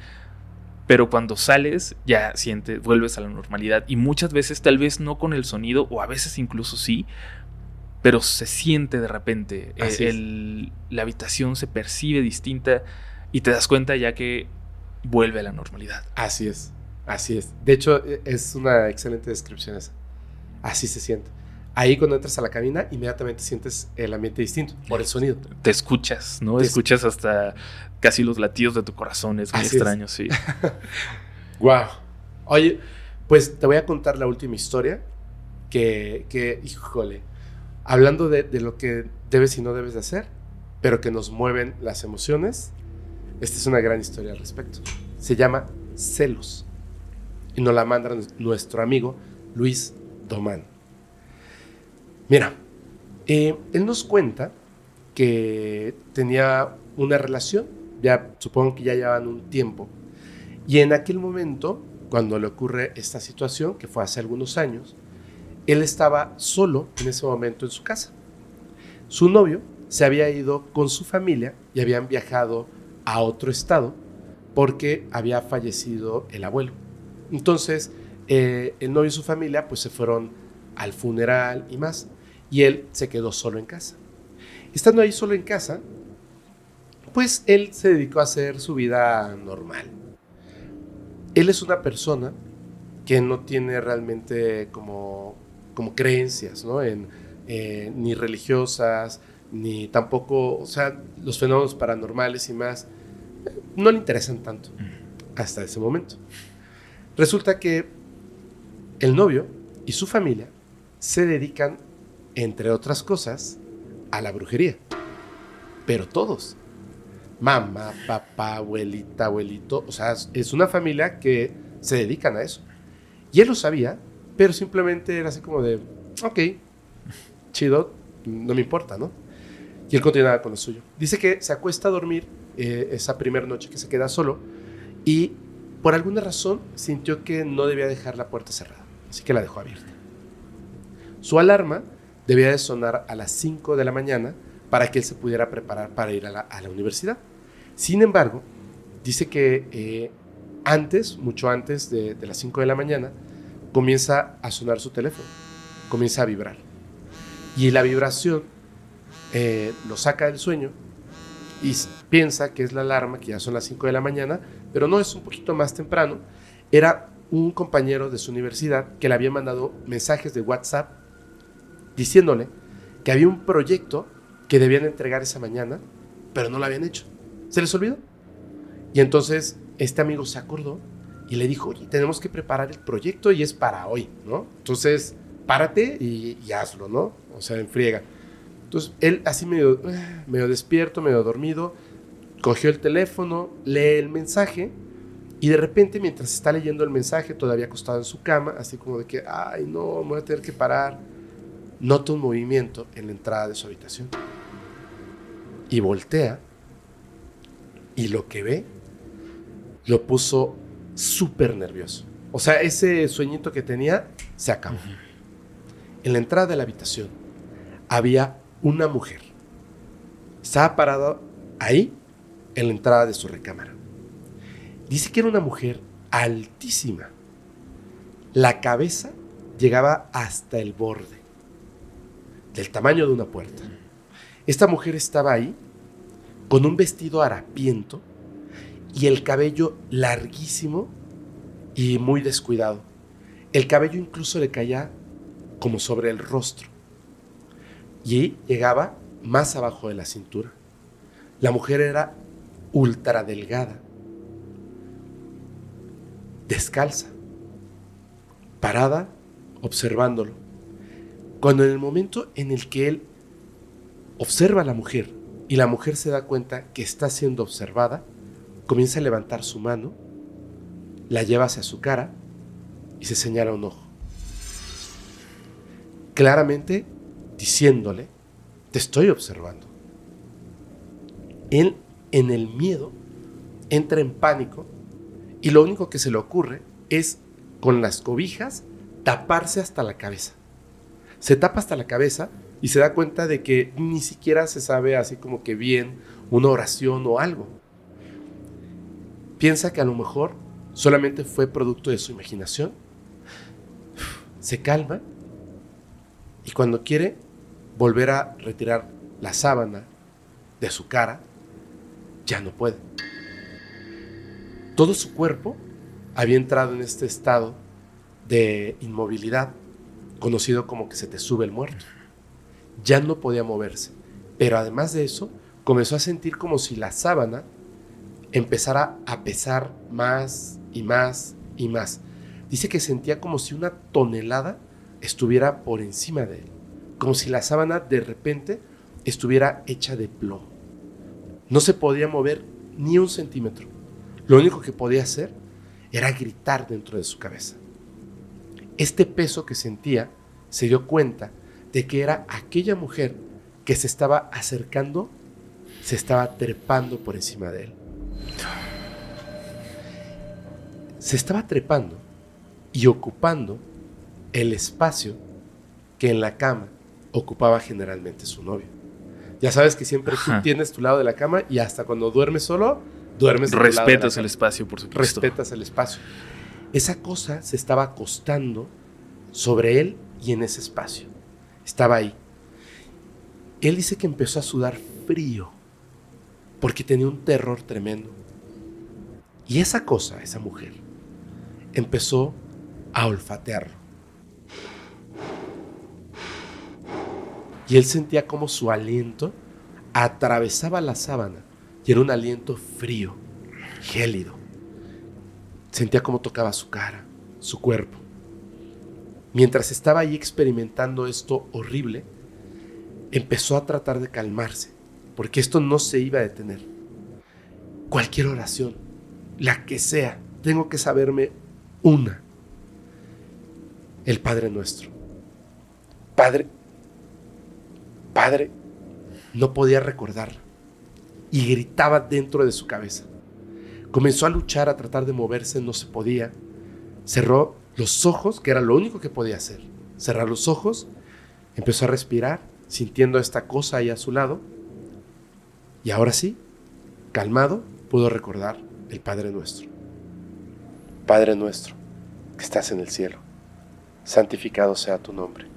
Pero cuando sales ya vuelves a la normalidad. Y muchas veces tal vez no con el sonido, o a veces incluso sí, pero se siente de repente. La habitación se percibe distinta y te das cuenta ya que vuelve a la normalidad. Así es, así es. De hecho, es una excelente descripción esa. Así se siente. Ahí cuando entras a la cabina, inmediatamente sientes el ambiente distinto por el sonido. Te escuchas, ¿no? Escuchas hasta casi los latidos de tu corazón. Es muy extraño, sí. Wow. Oye, Pues te voy a contar la última historia híjole, hablando de lo que debes y no debes de hacer, pero que nos mueven las emociones. Esta es una gran historia al respecto. Se llama Celos y nos la manda nuestro amigo Luis Domán. Mira, él nos cuenta que tenía una relación, ya supongo que ya llevaban un tiempo, y en aquel momento, cuando le ocurre esta situación, que fue hace algunos años, él estaba solo en ese momento en su casa. Su novio se había ido con su familia y habían viajado a otro estado porque había fallecido el abuelo. Entonces, el novio y su familia pues se fueron al funeral y más, y él se quedó solo en casa. Estando ahí solo en casa, pues él se dedicó a hacer su vida normal. Él es una persona que no tiene realmente como creencias, ¿no? Ni religiosas, ni tampoco, o sea, los fenómenos paranormales y más, no le interesan tanto hasta ese momento. Resulta que el novio y su familia se dedican, entre otras cosas, a la brujería. Pero todos. Mamá, papá, abuelita, abuelito. O sea, es una familia que se dedican a eso. Y él lo sabía, pero simplemente era así como de, ok, chido, no me importa, ¿no? Y él continuaba con lo suyo. Dice que se acuesta a dormir esa primera noche que se queda solo y por alguna razón sintió que no debía dejar la puerta cerrada, así que la dejó abierta. Su alarma debía de sonar a las 5 de la mañana para que él se pudiera preparar para ir a la universidad. Sin embargo, dice que mucho antes de las 5 de la mañana, comienza a sonar su teléfono, comienza a vibrar. Y la vibración lo saca del sueño y piensa que es la alarma, que ya son las 5 de la mañana, pero no, es un poquito más temprano. Era un compañero de su universidad que le había mandado mensajes de WhatsApp diciéndole que había un proyecto que debían entregar esa mañana, pero no lo habían hecho. ¿Se les olvidó? Y entonces este amigo se acordó y le dijo, oye, tenemos que preparar el proyecto y es para hoy, ¿no? Entonces, párate y hazlo, ¿no? O sea, en friega. Entonces, él así medio despierto, medio dormido, cogió el teléfono, lee el mensaje y de repente, mientras está leyendo el mensaje, todavía acostado en su cama, así como de que, ay, no, me voy a tener que parar, nota un movimiento en la entrada de su habitación. Y voltea y lo que ve lo puso súper nervioso. O sea, ese sueñito que tenía se acabó. En la entrada de la habitación había una mujer. Estaba parada ahí en la entrada de su recámara. Dice que era una mujer altísima. La cabeza llegaba hasta el borde, del tamaño de una puerta. Esta mujer estaba ahí con un vestido harapiento y el cabello larguísimo y muy descuidado. El cabello incluso le caía como sobre el rostro y llegaba más abajo de la cintura. La mujer era ultra delgada, descalza, parada, observándolo. Cuando en el momento en el que él observa a la mujer y la mujer se da cuenta que está siendo observada, comienza a levantar su mano, la lleva hacia su cara y se señala un ojo, claramente diciéndole, te estoy observando. Él, en el miedo, entra en pánico y lo único que se le ocurre es, con las cobijas, taparse hasta la cabeza. Se tapa hasta la cabeza y se da cuenta de que ni siquiera se sabe así como que bien una oración o algo. Piensa que a lo mejor solamente fue producto de su imaginación. Se calma y cuando quiere volver a retirar la sábana de su cara, ya no puede. Todo su cuerpo había entrado en este estado de inmovilidad, conocido como que se te sube el muerto. Ya no podía moverse, pero además de eso, comenzó a sentir como si la sábana empezara a pesar más y más y más. Dice que sentía como si una tonelada estuviera por encima de él, como si la sábana de repente estuviera hecha de plomo. No se podía mover ni un centímetro. Lo único que podía hacer era gritar dentro de su cabeza. Este peso que sentía, se dio cuenta de que era aquella mujer que se estaba acercando, se estaba trepando por encima de él. Se estaba trepando y ocupando el espacio que en la cama ocupaba generalmente su novio. Ya sabes que siempre tú tienes tu lado de la cama y hasta cuando duermes solo, duermes de tu lado de la cama. Respetas el espacio, por supuesto. Respetas el espacio. Esa cosa se estaba acostando sobre él y en ese espacio. Estaba ahí. Él dice que empezó a sudar frío porque tenía un terror tremendo. Y esa cosa, esa mujer, empezó a olfatearlo. Y él sentía como su aliento atravesaba la sábana y era un aliento frío, gélido. Sentía como tocaba su cara, su cuerpo. Mientras estaba ahí experimentando esto horrible, empezó a tratar de calmarse, porque esto no se iba a detener. Cualquier oración, la que sea, tengo que saberme una. El Padre Nuestro. Padre, no podía recordarla y gritaba dentro de su cabeza. Comenzó a luchar, a tratar de moverse, no se podía. Cerró los ojos, que era lo único que podía hacer. Cerrar los ojos, empezó a respirar, sintiendo esta cosa ahí a su lado. Y ahora sí, calmado, pudo recordar el Padre Nuestro. Padre nuestro, que estás en el cielo, santificado sea tu nombre.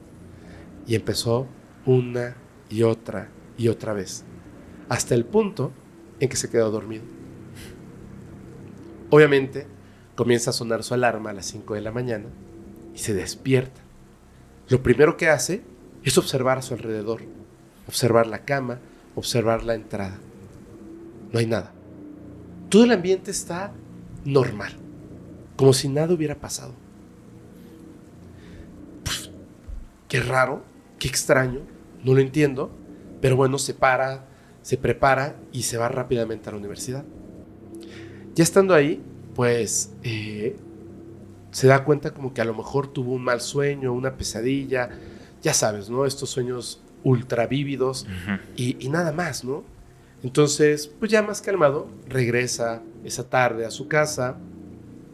Y empezó una y otra vez, hasta el punto en que se quedó dormido. Obviamente, comienza a sonar su alarma a las 5 de la mañana y se despierta. Lo primero que hace es observar a su alrededor, observar la cama, observar la entrada. No hay nada. Todo el ambiente está normal, como si nada hubiera pasado. Pues, qué raro, qué extraño, no lo entiendo, pero bueno, se para, se prepara y se va rápidamente a la universidad. Ya estando ahí, pues se da cuenta como que a lo mejor tuvo un mal sueño, una pesadilla, ya sabes, ¿no? Estos sueños ultra vívidos y nada más, ¿no? Entonces, pues ya más calmado, regresa esa tarde a su casa,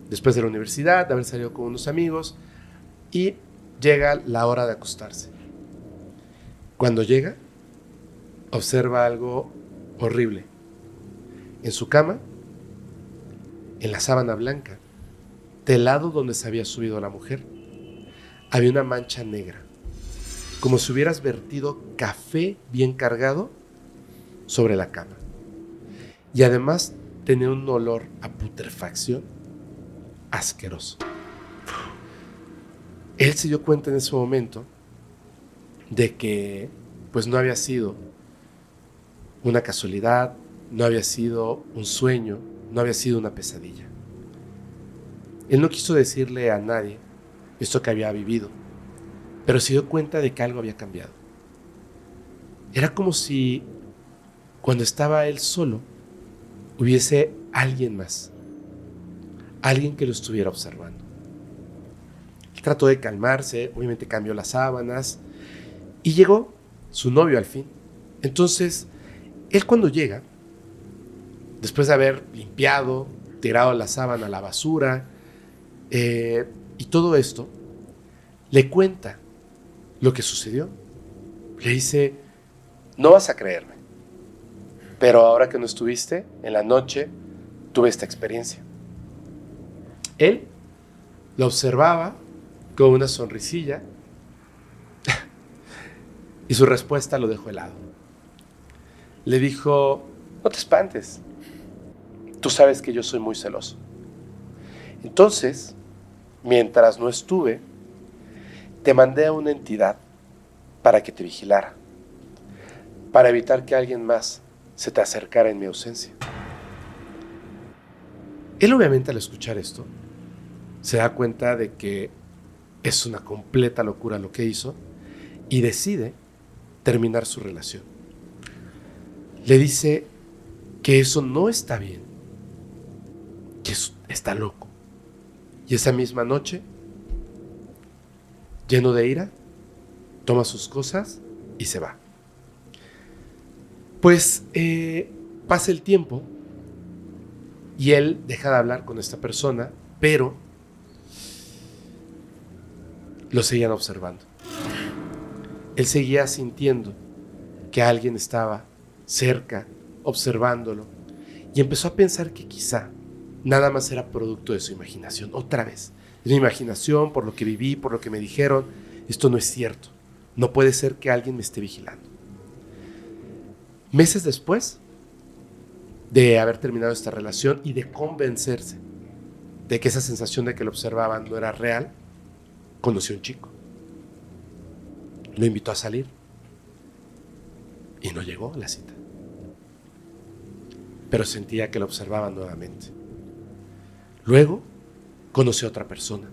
después de la universidad, de haber salido con unos amigos, y llega la hora de acostarse. Cuando llega, observa algo horrible. En su cama, en la sábana blanca, del lado donde se había subido la mujer, había una mancha negra, como si hubieras vertido café bien cargado sobre la cama. Y además tenía un olor a putrefacción asqueroso. Él se dio cuenta en ese momento de que pues no había sido una casualidad, no había sido un sueño, no había sido una pesadilla. Él no quiso decirle a nadie esto que había vivido, pero se dio cuenta de que algo había cambiado. Era como si cuando estaba él solo hubiese alguien más, alguien que lo estuviera observando. Él trató de calmarse, obviamente cambió las sábanas y llegó su novio al fin. Entonces, él cuando llega, después de haber limpiado, tirado la sábana a la basura y todo esto, le cuenta lo que sucedió. Le dice, no vas a creerme, pero ahora que no estuviste, en la noche tuve esta experiencia. Él lo observaba con una sonrisilla y su respuesta lo dejó helado. Le dijo, no te espantes, tú sabes que yo soy muy celoso. Entonces, mientras no estuve, te mandé a una entidad para que te vigilara, para evitar que alguien más se te acercara en mi ausencia. Él obviamente al escuchar esto, se da cuenta de que es una completa locura lo que hizo y decide terminar su relación. Le dice que eso no está bien, que está loco. Y esa misma noche, lleno de ira, toma sus cosas y se va. Pues pasa el tiempo y él deja de hablar con esta persona, pero lo seguían observando. Él seguía sintiendo que alguien estaba cerca, observándolo, y empezó a pensar que quizá nada más era producto de su imaginación. Otra vez, de mi imaginación, por lo que viví, por lo que me dijeron, esto no es cierto. No puede ser que alguien me esté vigilando. Meses después de haber terminado esta relación y de convencerse de que esa sensación de que lo observaban no era real, conoció a un chico. Lo invitó a salir y no llegó a la cita. Pero sentía que lo observaban nuevamente. Luego conoció a otra persona.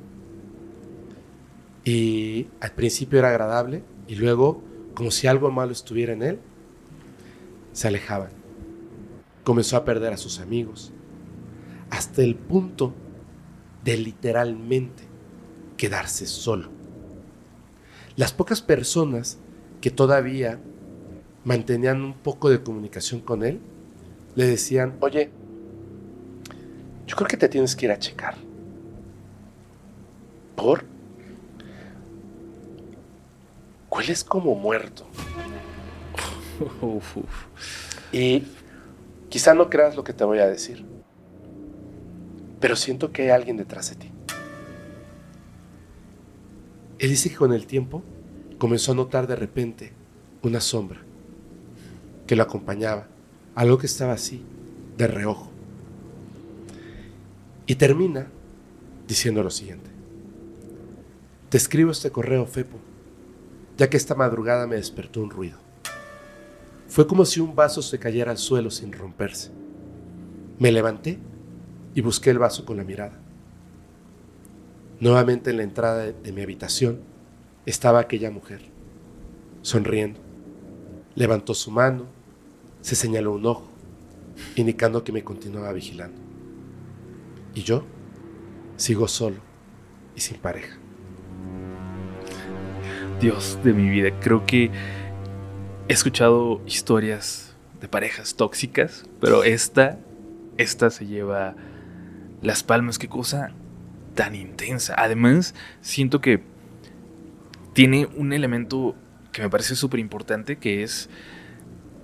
Y al principio era agradable y luego, como si algo malo estuviera en él, se alejaban. Comenzó a perder a sus amigos, hasta el punto de literalmente quedarse solo. Las pocas personas que todavía mantenían un poco de comunicación con él, le decían: oye, yo creo que te tienes que ir a checar. ¿Por? Hueles como muerto. Y quizá no creas lo que te voy a decir, pero siento que hay alguien detrás de ti. Él dice que con el tiempo comenzó a notar de repente una sombra que lo acompañaba, algo que estaba así, de reojo. Y termina diciendo lo siguiente: te escribo este correo, Fepo, ya que esta madrugada me despertó un ruido. Fue como si un vaso se cayera al suelo sin romperse. Me levanté y busqué el vaso con la mirada. Nuevamente en la entrada de mi habitación estaba aquella mujer, sonriendo. Levantó su mano, se señaló un ojo, indicando que me continuaba vigilando. Y yo sigo solo y sin pareja. Dios de mi vida, creo que he escuchado historias de parejas tóxicas, pero esta se lleva las palmas. Qué cosa tan intensa. Además, siento que tiene un elemento que me parece súper importante, que es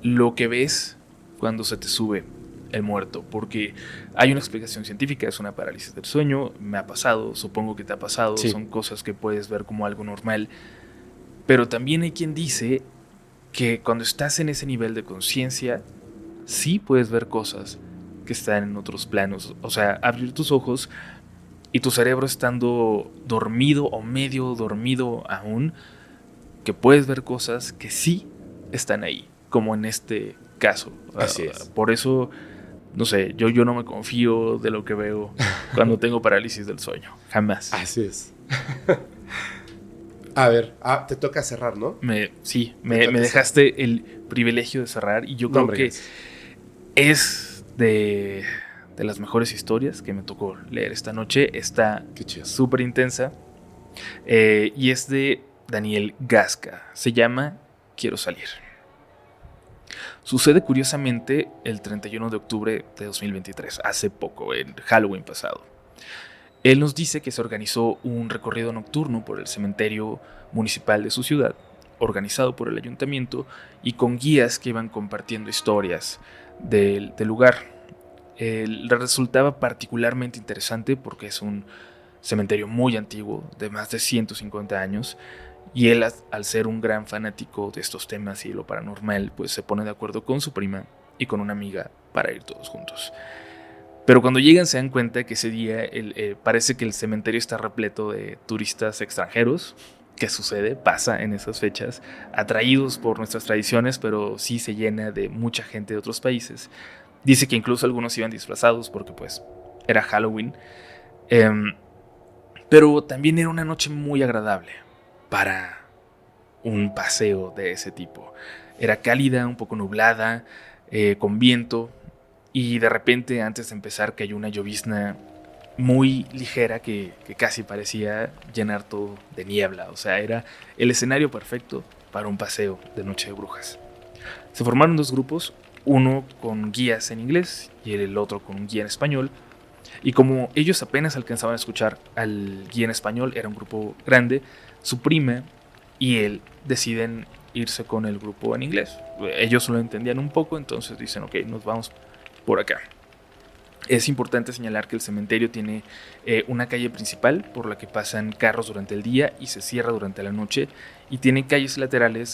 lo que ves cuando se te sube el muerto, porque hay una explicación científica, es una parálisis del sueño. Me ha pasado, supongo que te ha pasado, sí. Son cosas que puedes ver como algo normal, pero también hay quien dice que cuando estás en ese nivel de conciencia, sí puedes ver cosas que están en otros planos. O sea, abrir tus ojos y tu cerebro estando dormido o medio dormido aún, que puedes ver cosas que sí están ahí, como en este caso. Así es. Por eso, no sé, yo no me confío de lo que veo cuando tengo parálisis del sueño. Jamás. Así es. A ver, te toca cerrar, ¿no? Sí, me dejaste el privilegio de cerrar, y yo creo que es de las mejores historias que me tocó leer esta noche. Está súper intensa, y es de Daniel Gasca. Se llama Quiero salir. Sucede curiosamente el 31 de octubre de 2023, hace poco, en Halloween pasado. Él nos dice que se organizó un recorrido nocturno por el cementerio municipal de su ciudad, organizado por el ayuntamiento y con guías que iban compartiendo historias del lugar. Le resultaba particularmente interesante porque es un cementerio muy antiguo, de más de 150 años, y él, al ser un gran fanático de estos temas y lo paranormal, pues se pone de acuerdo con su prima y con una amiga para ir todos juntos. Pero cuando llegan se dan cuenta que ese día parece que el cementerio está repleto de turistas extranjeros. ¿Qué sucede? Pasa en esas fechas, atraídos por nuestras tradiciones, pero sí se llena de mucha gente de otros países. Dice que incluso algunos iban disfrazados porque pues era Halloween. Pero también era una noche muy agradable para un paseo de ese tipo. Era cálida, un poco nublada, con viento, y de repente, antes de empezar, cayó una llovizna muy ligera que casi parecía llenar todo de niebla. O sea, era el escenario perfecto para un paseo de Noche de Brujas. Se formaron dos grupos, uno con guías en inglés y el otro con un guía en español. Y como ellos apenas alcanzaban a escuchar al guía en español, era un grupo grande, su prima y él deciden irse con el grupo en inglés. Ellos lo entendían un poco, entonces dicen, ok, nos vamos por acá. Es importante señalar que el cementerio tiene una calle principal por la que pasan carros durante el día y se cierra durante la noche, y tiene calles laterales